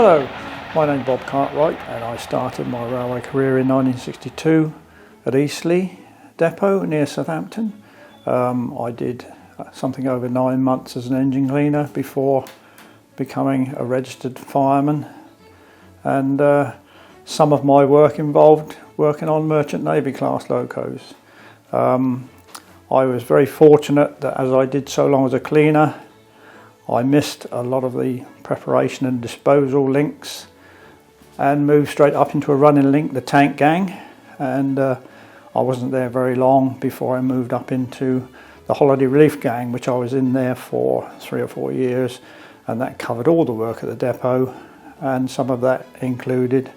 Hello, my name's Bob Cartwright and I started my railway career in 1962 at Eastleigh Depot near Southampton. I did something over 9 months as an engine cleaner before becoming a registered fireman, and some of my work involved working on Merchant Navy class locos. I was very fortunate that as I did so long as a cleaner, I missed a lot of the preparation and disposal links and moved straight up into a running link, the tank gang, and I wasn't there very long before I moved up into the holiday relief gang, which I was in there for 3 or 4 years, and that covered all the work at the depot, and some of that included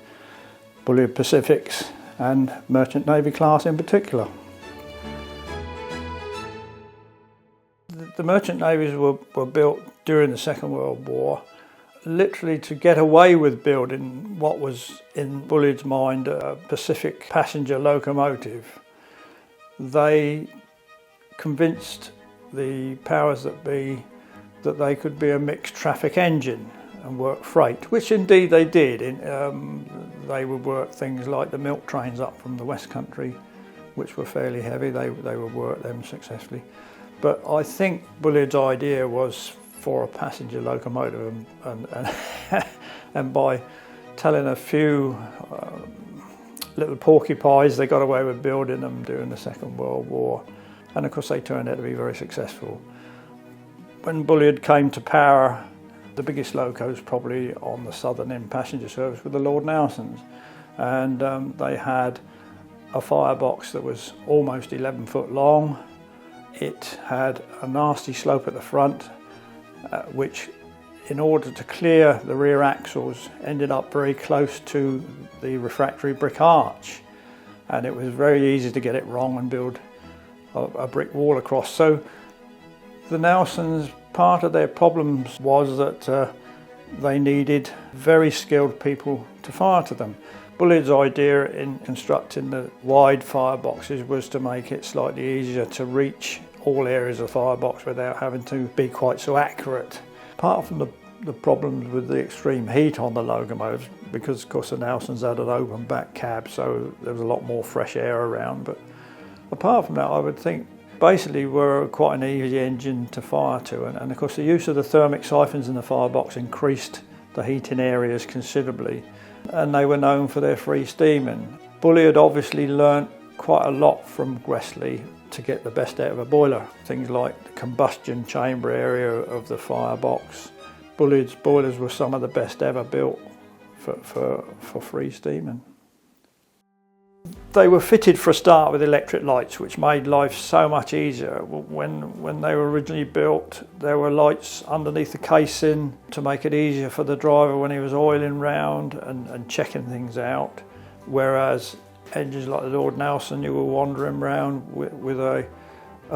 Bullard Pacifics and Merchant Navy class in particular. The Merchant Navies were built during the Second World War, literally to get away with building what was in Bullard's mind a Pacific passenger locomotive. They convinced the powers that be that they could be a mixed traffic engine and work freight, which indeed they did. They would work things like the milk trains up from the West Country, which were fairly heavy. They would work them successfully. But I think Bullard's idea was for a passenger locomotive, and by telling a few little porcupines, they got away with building them during the Second World War. And of course they turned out to be very successful. When Bullard came to power, the biggest locos probably on the southern end passenger service were the Lord Nelsons, and they had a firebox that was almost 11 foot long. It had a nasty slope at the front, which in order to clear the rear axles ended up very close to the refractory brick arch, and it was very easy to get it wrong and build a brick wall across. So the Nelsons, part of their problems was that they needed very skilled people to fire to them. Bullard's idea in constructing the wide fireboxes was to make it slightly easier to reach all areas of the firebox without having to be quite so accurate. Apart from the problems with the extreme heat on the locomotives, because of course the Nelsons had an open back cab, so there was a lot more fresh air around, but apart from that, I would think basically were quite an easy engine to fire to, and of course the use of the thermic siphons in the firebox increased the heating areas considerably, and they were known for their free steaming. Bullard obviously learnt quite a lot from Gressley to get the best out of a boiler, things like the combustion chamber area of the firebox. Bullard's boilers were some of the best ever built for free steaming. They were fitted for a start with electric lights, which made life so much easier. When they were originally built, there were lights underneath the casing to make it easier for the driver when he was oiling round and checking things out, whereas engines like the Lord Nelson, you were wandering around with a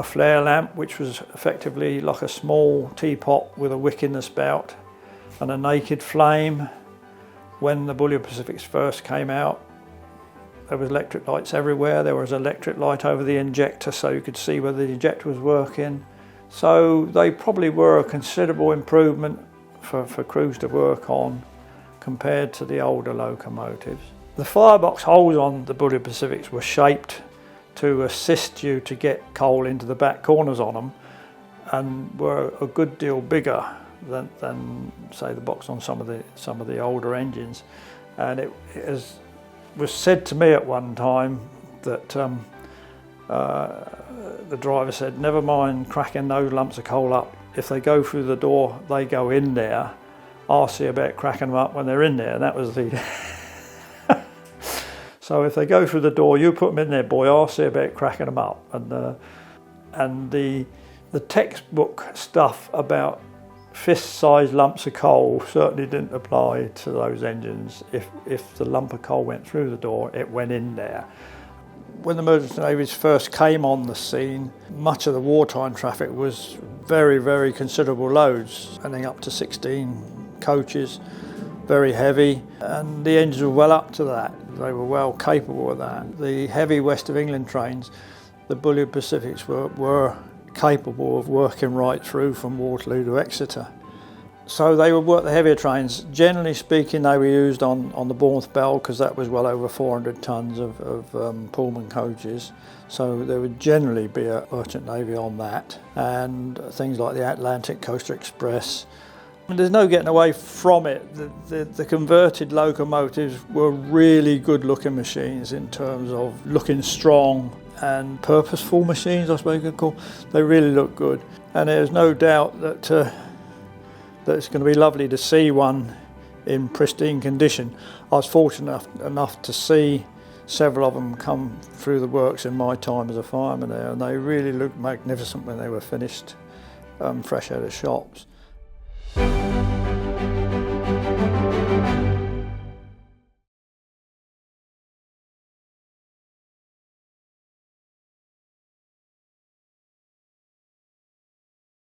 flare lamp, which was effectively like a small teapot with a wick in the spout and a naked flame. When the Bullard Pacifics first came out, there was electric lights everywhere. There was an electric light over the injector so you could see whether the injector was working. So they probably were a considerable improvement for crews to work on compared to the older locomotives. The firebox holes on the Bullard Pacifics were shaped to assist you to get coal into the back corners on them, and were a good deal bigger than say the box on some of the older engines. And it was said to me at one time that the driver said, never mind cracking those lumps of coal up. If they go through the door, they go in there. I'll see about cracking them up when they're in there. And that was the... So if they go through the door, you put them in there, boy, I'll see about cracking them up. And the textbook stuff about fist-sized lumps of coal certainly didn't apply to those engines. If the lump of coal went through the door, it went in there. When the Merchant Navies first came on the scene, much of the wartime traffic was very, very considerable loads, ending up to 16 coaches, very heavy, and the engines were well up to that. They were well capable of that. The heavy West of England trains, the Bullard Pacifics were capable of working right through from Waterloo to Exeter. So they would work the heavier trains. Generally speaking, they were used on the Bournemouth Bell because that was well over 400 tonnes of Pullman coaches. So there would generally be a merchant navy on that, and things like the Atlantic Coastal Express. And there's no getting away from it. The converted locomotives were really good looking machines in terms of looking strong and purposeful machines, I suppose you could call. They really look good. And there's no doubt that it's going to be lovely to see one in pristine condition. I was fortunate enough to see several of them come through the works in my time as a fireman there, and they really looked magnificent when they were finished, fresh out of shops.